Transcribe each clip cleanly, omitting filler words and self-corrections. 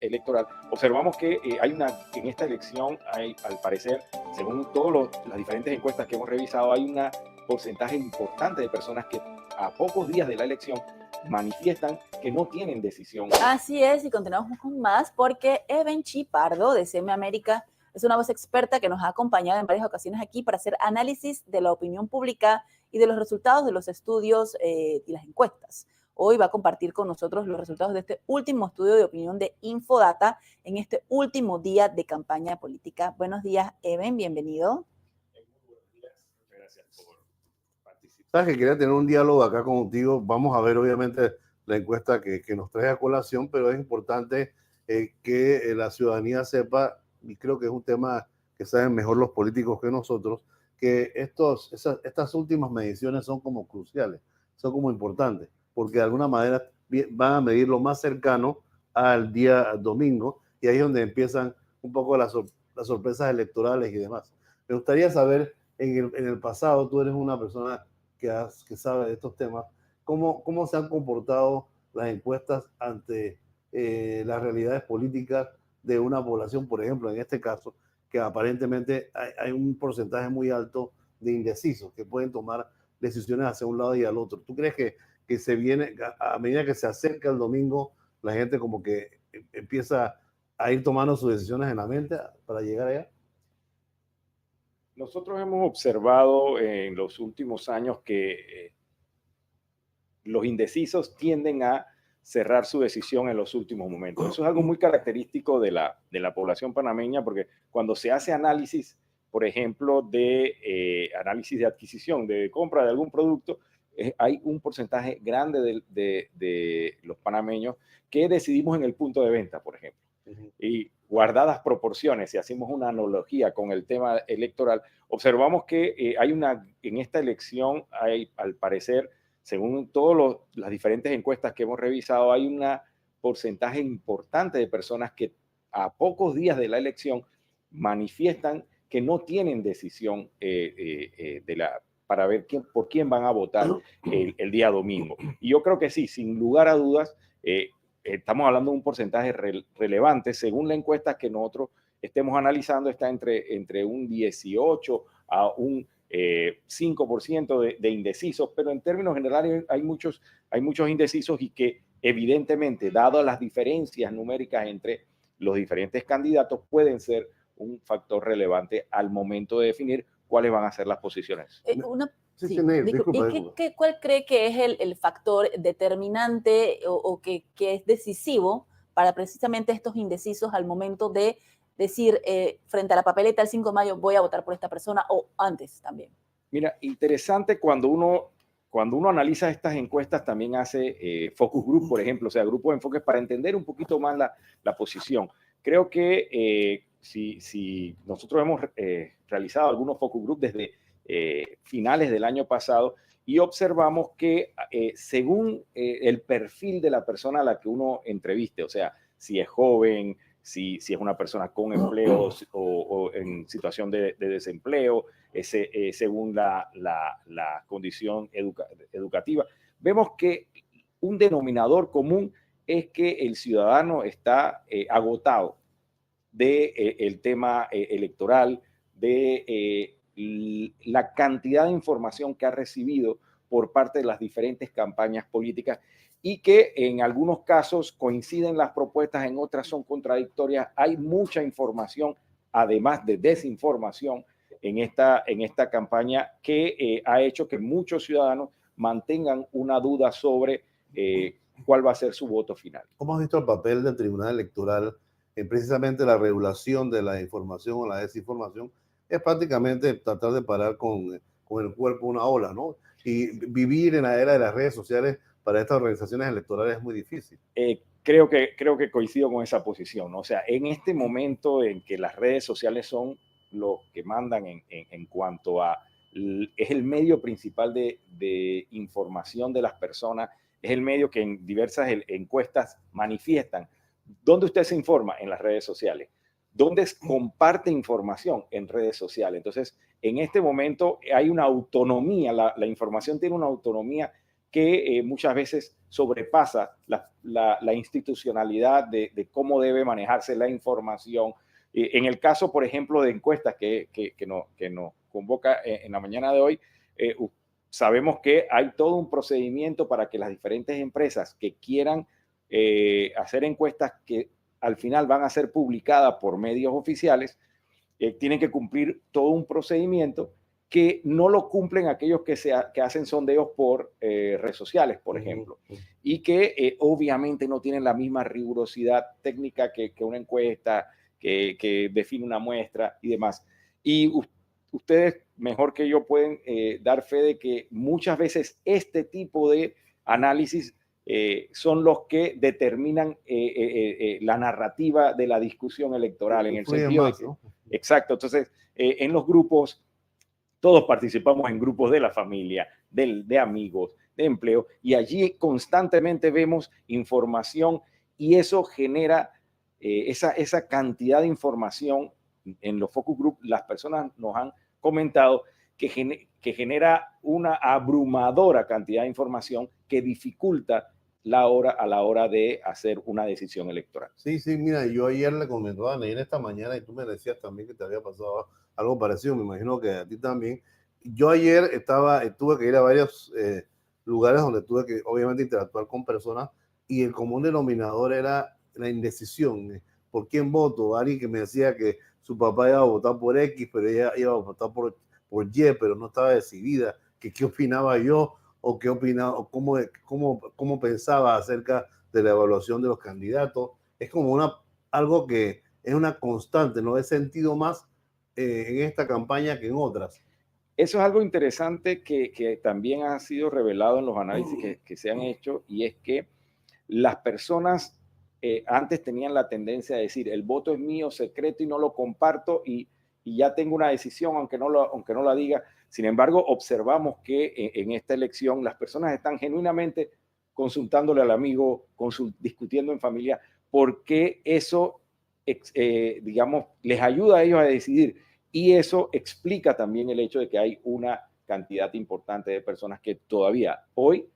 electoral, observamos que en esta elección hay, al parecer, según todas las diferentes encuestas que hemos revisado, hay un porcentaje importante de personas que a pocos días de la elección manifiestan que no tienen decisión. Así es, y continuamos con más porque Evenchi Pardo de CM América es una voz experta que nos ha acompañado en varias ocasiones aquí para hacer análisis de la opinión pública y de los resultados de los estudios y las encuestas. Hoy va a compartir con nosotros los resultados de este último estudio de opinión de Infodata en este último día de campaña política. Buenos días, Even, bienvenido. Buenos días, gracias por participar. Sabes que quería tener un diálogo acá contigo. Vamos a ver, obviamente, la encuesta que nos trae a colación, pero es importante que la ciudadanía sepa, y creo que es un tema que saben mejor los políticos que nosotros, que estas últimas mediciones son como cruciales, son como importantes, porque de alguna manera van a medir lo más cercano al día domingo, y ahí es donde empiezan un poco las sorpresas electorales y demás. Me gustaría saber, en el pasado, tú eres una persona que sabe de estos temas, ¿cómo se han comportado las encuestas ante las realidades políticas de una población, por ejemplo, en este caso, que aparentemente hay un porcentaje muy alto de indecisos que pueden tomar decisiones hacia un lado y al otro? ¿Tú crees que se viene, a medida que se acerca el domingo, la gente como que empieza a ir tomando sus decisiones en la mente para llegar allá? Nosotros hemos observado en los últimos años que los indecisos tienden a cerrar su decisión en los últimos momentos. Eso es algo muy característico de la población panameña, porque cuando se hace análisis, por ejemplo, de análisis de adquisición, de compra de algún producto, hay un porcentaje grande de los panameños que decidimos en el punto de venta, por ejemplo. Y guardadas proporciones, si hacemos una analogía con el tema electoral, observamos que en esta elección hay, al parecer, según todas las diferentes encuestas que hemos revisado, hay un porcentaje importante de personas que a pocos días de la elección manifiestan que no tienen decisión para ver por quién van a votar el día domingo. Y yo creo que sí, sin lugar a dudas, estamos hablando de un porcentaje relevante. Según la encuesta que nosotros estemos analizando, está entre un 18 a un 5% de indecisos, pero en términos generales hay muchos indecisos, y que evidentemente, dadas las diferencias numéricas entre los diferentes candidatos, pueden ser un factor relevante al momento de definir cuáles van a ser las posiciones. ¿Cuál cree que es el factor determinante o que es decisivo para precisamente estos indecisos al momento de decir frente a la papeleta el 5 de mayo voy a votar por esta persona, o antes también? Mira, interesante cuando uno analiza estas encuestas, también hace focus group, por ejemplo, o sea, grupos de enfoques para entender un poquito más la posición. Creo que si nosotros hemos realizado algunos focus group desde finales del año pasado, y observamos que según el perfil de la persona a la que uno entreviste, o sea, si es joven, si es una persona con empleo o en situación de desempleo, según la condición educativa, vemos que un denominador común es que el ciudadano está agotado del tema electoral, de la cantidad de información que ha recibido por parte de las diferentes campañas políticas, y que en algunos casos coinciden las propuestas, en otras son contradictorias. Hay mucha información, además de desinformación, en esta campaña, que ha hecho que muchos ciudadanos mantengan una duda sobre cuál va a ser su voto final. ¿Cómo has visto el papel del Tribunal Electoral en precisamente la regulación de la información o la desinformación? Es prácticamente tratar de parar con el cuerpo una ola, ¿no? Y vivir en la era de las redes sociales para estas organizaciones electorales es muy difícil. Creo que coincido con esa posición, ¿no? O sea, en este momento en que las redes sociales son los que mandan en cuanto a es el medio principal de información de las personas, es el medio que en diversas encuestas manifiestan. ¿Dónde usted se informa? En las redes sociales. ¿Dónde comparte información? En redes sociales. Entonces, en este momento hay una autonomía, la información tiene una autonomía que muchas veces sobrepasa la institucionalidad de cómo debe manejarse la información. En el caso, por ejemplo, de encuestas que nos convoca en la mañana de hoy, sabemos que hay todo un procedimiento para que las diferentes empresas que quieran hacer encuestas que al final van a ser publicadas por medios oficiales, tienen que cumplir todo un procedimiento que no lo cumplen aquellos que hacen sondeos por redes sociales, por ejemplo, y que obviamente no tienen la misma rigurosidad técnica que una encuesta, que define una muestra y demás. Y ustedes, mejor que yo, pueden dar fe de que muchas veces este tipo de análisis son los que determinan la narrativa de la discusión electoral, en el sentido de que, ¿no? Exacto. Entonces, en los grupos, todos participamos en grupos de la familia, de amigos, de empleo, y allí constantemente vemos información y eso genera esa cantidad de información en los focus group. Las personas nos han comentado que genera una abrumadora cantidad de información que dificulta a la hora de hacer una decisión electoral. Sí, mira, yo ayer le comentaba a Neil esta mañana y tú me decías también que te había pasado algo parecido, me imagino que a ti también. Yo ayer tuve que ir a varios lugares donde tuve que obviamente interactuar con personas y el común denominador era la indecisión. ¿Por quién voto? Alguien que me decía que su papá iba a votar por X, pero ella iba a votar por Y, pero no estaba decidida, que qué opinaba yo o qué opinaba, o cómo pensaba acerca de la evaluación de los candidatos. Es como algo que es una constante, no he sentido más en esta campaña que en otras. Eso es algo interesante que también ha sido revelado en los análisis que se han hecho, y es que las personas antes tenían la tendencia a decir, el voto es mío, secreto, y no lo comparto, y ya tengo una decisión, aunque no la diga. Sin embargo, observamos que en esta elección las personas están genuinamente consultándole al amigo, discutiendo en familia, porque eso, digamos, les ayuda a ellos a decidir. Y eso explica también el hecho de que hay una cantidad importante de personas que todavía hoy,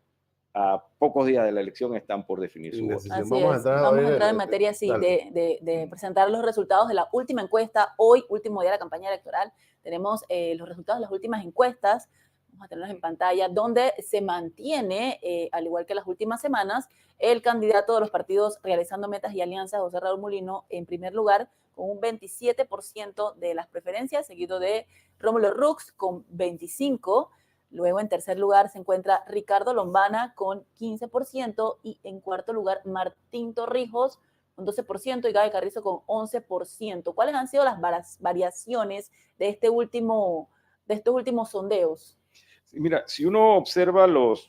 a pocos días de la elección, están por definir su voto. Así es. Vamos a entrar en materia de presentar los resultados de la última encuesta. Hoy, último día de la campaña electoral, tenemos los resultados de las últimas encuestas. Vamos a tenerlos en pantalla, donde se mantiene, al igual que las últimas semanas, el candidato de los partidos Realizando Metas y Alianzas, José Raúl Mulino, en primer lugar, con un 27% de las preferencias, seguido de Rómulo Rux con 25%. Luego, en tercer lugar, se encuentra Ricardo Lombana con 15%, y en cuarto lugar, Martín Torrijos con 12% y Gaby Carrizo con 11%. ¿Cuáles han sido las variaciones de estos últimos sondeos? Mira, si uno observa las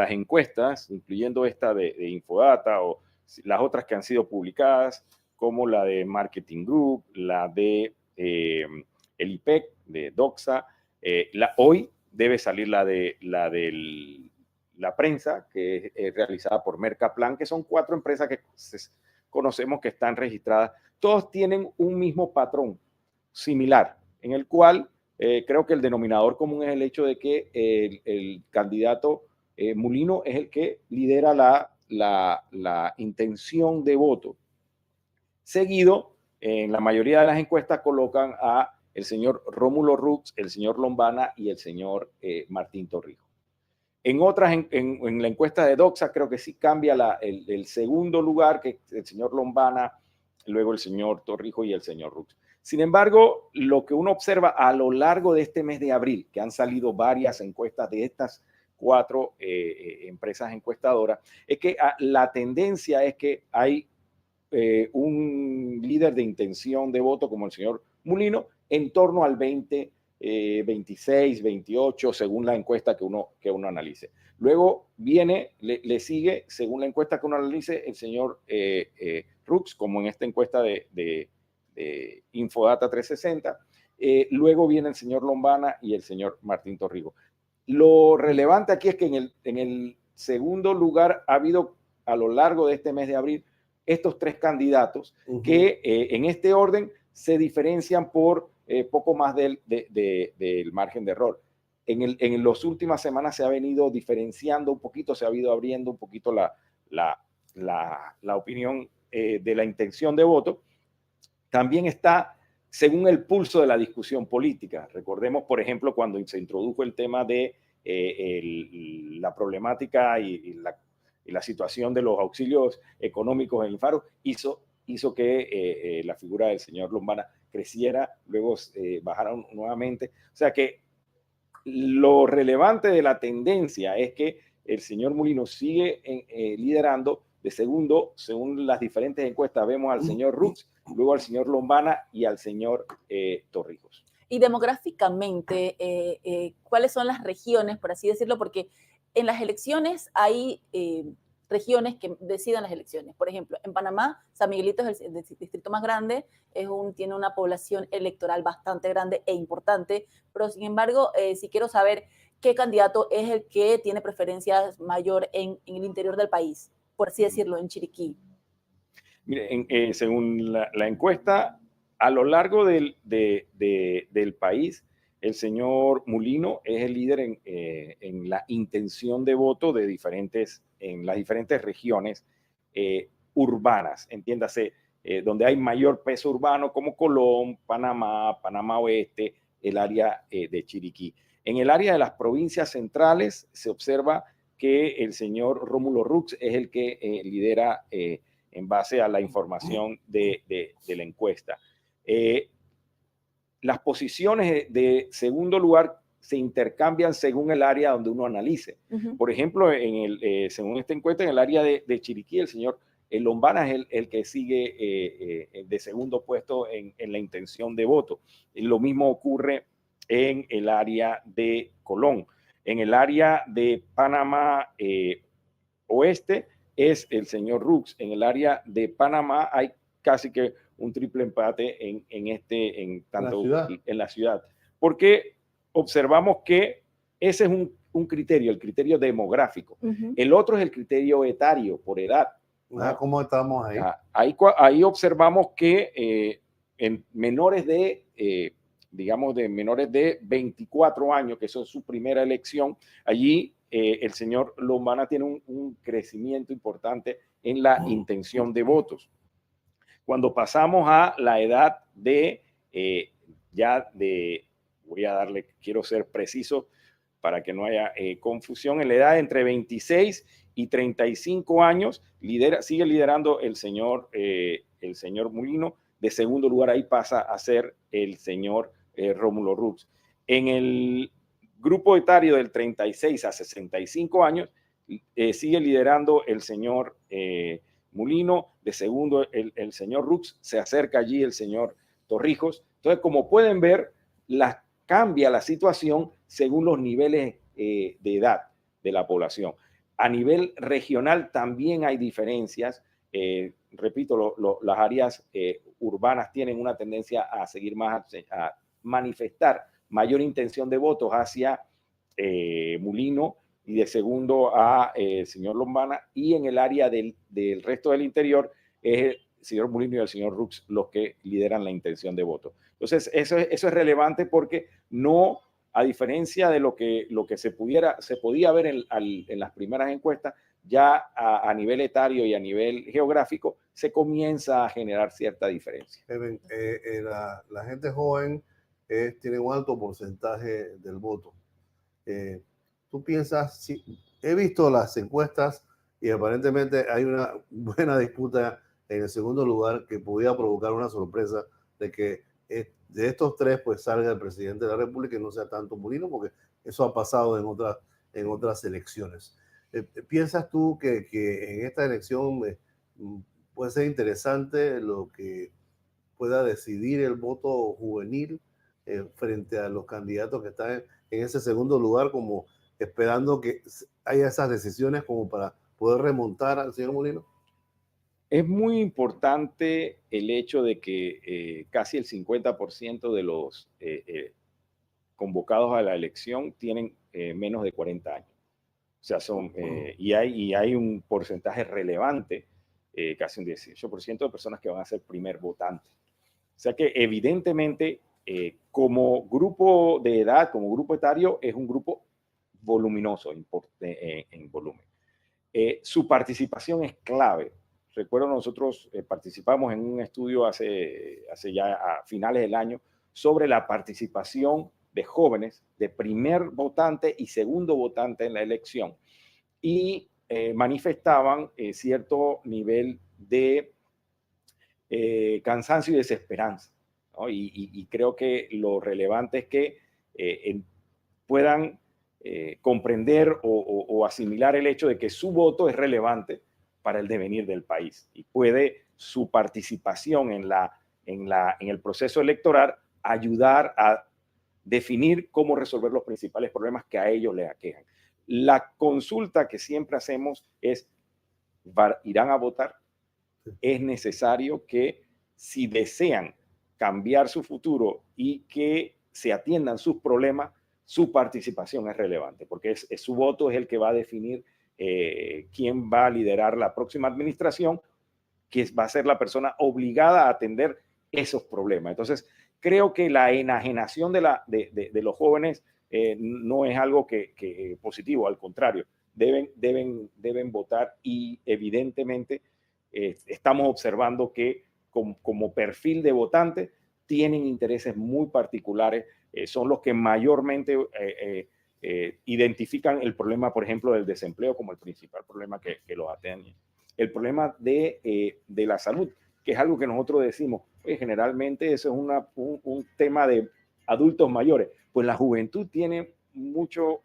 encuestas, incluyendo esta de Infodata o las otras que han sido publicadas, como la de Marketing Group, la de el IPEC, de Doxa, hoy debe salir la de la prensa, que es realizada por Mercaplan, que son 4 empresas que conocemos que están registradas. Todos tienen un mismo patrón similar, en el cual creo que el denominador común es el hecho de que el candidato Mulino es el que lidera la intención de voto. Seguido, en la mayoría de las encuestas colocan a el señor Rómulo Rux, el señor Lombana y el señor Martín Torrijos. En otras, en la encuesta de Doxa, creo que sí cambia el segundo lugar, que el señor Lombana, luego el señor Torrijos y el señor Rux. Sin embargo, lo que uno observa a lo largo de este mes de abril, que han salido varias encuestas de estas 4 empresas encuestadoras, es que la tendencia es que hay un líder de intención de voto como el señor Mulino en torno al 20, 26, 28, según la encuesta que uno analice. Luego le sigue, según la encuesta que uno analice, el señor Rux, como en esta encuesta de Infodata 360. Luego viene el señor Lombana y el señor Martín Torrijos. Lo relevante aquí es que en el segundo lugar ha habido, a lo largo de este mes de abril, estos 3 candidatos que en este orden se diferencian por poco más del margen de error. en las últimas semanas se ha venido diferenciando un poquito, se ha ido abriendo un poquito la opinión de la intención de voto. También está según el pulso de la discusión política. Recordemos, por ejemplo, cuando se introdujo el tema de la problemática y la situación de los auxilios económicos en el Faro, hizo que la figura del señor Lombana creciera, luego bajara nuevamente. O sea que lo relevante de la tendencia es que el señor Mulino sigue liderando. De segundo, según las diferentes encuestas, vemos al señor Rux, luego al señor Lombana y al señor Torrijos. Y demográficamente, ¿cuáles son las regiones, por así decirlo? Porque en las elecciones hay regiones que deciden las elecciones. Por ejemplo, en Panamá, San Miguelito es el distrito más grande, tiene una población electoral bastante grande e importante, pero sin embargo, si quiero saber qué candidato es el que tiene preferencias mayor en el interior del país, por así decirlo, en Chiriquí. Mire, según la encuesta, a lo largo del país, el señor Mulino es el líder en la intención de voto en las diferentes regiones urbanas, entiéndase, donde hay mayor peso urbano como Colón, Panamá, Panamá Oeste, el área de Chiriquí. En el área de las provincias centrales se observa que el señor Rómulo Rux es el que lidera en base a la información de la encuesta. Las posiciones de segundo lugar se intercambian según el área donde uno analice. Por ejemplo, según esta encuesta, en el área de Chiriquí, el señor Lombana es el que sigue de segundo puesto en la intención de voto. Lo mismo ocurre en el área de Colón. En el área de Panamá Oeste es el señor Rux. En el área de Panamá hay casi que un triple empate en la ciudad. Porque observamos que ese es un criterio, el criterio demográfico. El otro es el criterio etario, por edad. ¿Cómo estamos ahí? Ahí observamos que en menores de, digamos, de menores de 24 años, que eso es su primera elección, allí el señor Lombana tiene un crecimiento importante en la intención de votos. Cuando pasamos a la edad quiero ser preciso para que no haya confusión, en la edad entre 26 y 35 años, sigue liderando el señor Mulino. De segundo lugar ahí pasa a ser el señor Rómulo Rux. En el grupo etario del 36 a 65 años, sigue liderando el señor Mulino. De segundo el señor Rux, se acerca allí el señor Torrijos. Entonces, como pueden ver, cambia la situación según los niveles de edad de la población. A nivel regional también hay diferencias. Repito, las áreas urbanas tienen una tendencia a seguir más, a manifestar mayor intención de votos hacia Mulino, y de segundo a señor Lombana, y en el área del resto del interior es el señor Mulino y el señor Rux los que lideran la intención de voto. Entonces, eso es relevante porque no, a diferencia de lo que se podía ver en las primeras encuestas, ya a nivel etario y a nivel geográfico se comienza a generar cierta diferencia. La gente joven tiene un alto porcentaje del voto. ¿Tú piensas, he visto las encuestas y aparentemente hay una buena disputa en el segundo lugar que podía provocar una sorpresa de que de estos tres pues salga el presidente de la República y no sea tanto Mulino, porque eso ha pasado en otras elecciones? ¿Piensas tú que en esta elección puede ser interesante lo que pueda decidir el voto juvenil frente a los candidatos que están en ese segundo lugar, como esperando que haya esas decisiones como para poder remontar al señor Mulino? Es muy importante el hecho de que casi el 50% de los convocados a la elección tienen menos de 40 años. O sea, y hay un porcentaje relevante, casi un 18% de personas que van a ser primer votante. O sea que evidentemente como grupo de edad, como grupo etario, es un grupo voluminoso en volumen. Su participación es clave. Recuerdo, nosotros participamos en un estudio hace ya a finales del año sobre la participación de jóvenes, de primer votante y segundo votante en la elección, y manifestaban cierto nivel de cansancio y desesperanza, ¿no? Y creo que lo relevante es que puedan comprender o asimilar el hecho de que su voto es relevante para el devenir del país y puede su participación en el proceso electoral ayudar a definir cómo resolver los principales problemas que a ellos les aquejan. La consulta que siempre hacemos es, ¿irán a votar? Es necesario que, si desean cambiar su futuro y que se atiendan sus problemas, su participación es relevante, porque su voto es el que va a definir quién va a liderar la próxima administración, que va a ser la persona obligada a atender esos problemas. Entonces, creo que la enajenación de los jóvenes no es algo que positivo, al contrario, deben votar, y evidentemente estamos observando que como perfil de votante tienen intereses muy particulares, son los que mayormente identifican el problema, por ejemplo, del desempleo como el principal problema que los atañe. El problema de la salud, que es algo que nosotros decimos, generalmente eso es un tema de adultos mayores. Pues la juventud tiene mucho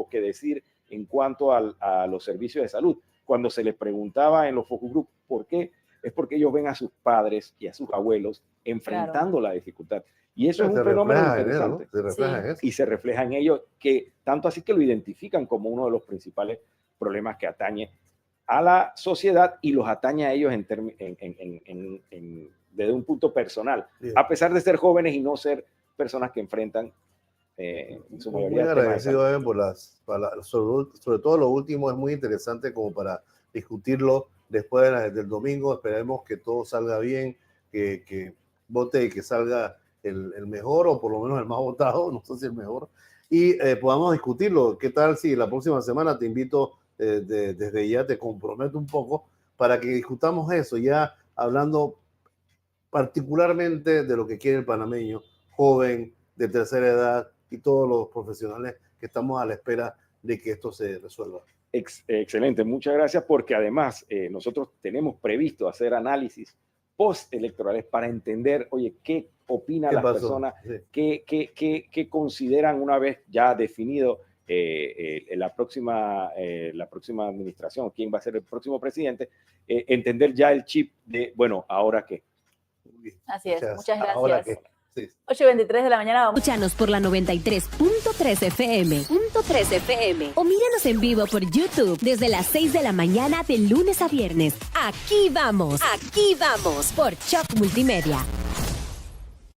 que decir en cuanto a los servicios de salud. Cuando se les preguntaba en los focus group por qué, es porque ellos ven a sus padres y a sus abuelos enfrentando la dificultad. Y eso es un fenómeno interesante. Se refleja en eso. Y se refleja en ellos, que tanto así que lo identifican como uno de los principales problemas que atañe a la sociedad y los atañe a ellos desde un punto personal, a pesar de ser jóvenes y no ser personas que enfrentan en su mayoría. Muy agradecido, Eben, sobre todo lo último, es muy interesante como para discutirlo después del domingo. Esperemos que todo salga bien, que vote y que salga el mejor, o por lo menos el más votado, no sé si el mejor, y podamos discutirlo. ¿Qué tal si la próxima semana te invito, desde ya te comprometo un poco, para que discutamos eso, ya hablando particularmente de lo que quiere el panameño joven, de tercera edad, y todos los profesionales que estamos a la espera de que esto se resuelva? Excelente, muchas gracias, porque además nosotros tenemos previsto hacer análisis postelectorales para entender, oye, qué opinan las personas, qué consideran una vez ya definido la próxima administración, quién va a ser el próximo presidente, entender ya el chip de, bueno, ¿ahora qué? Así es, muchas gracias. ¿Ahora qué? Sí. 8:23 de la mañana. Vamos. Escúchanos por la 93.3 FM. O míranos en vivo por YouTube desde las 6 de la mañana de lunes a viernes. Aquí vamos por Shock Multimedia.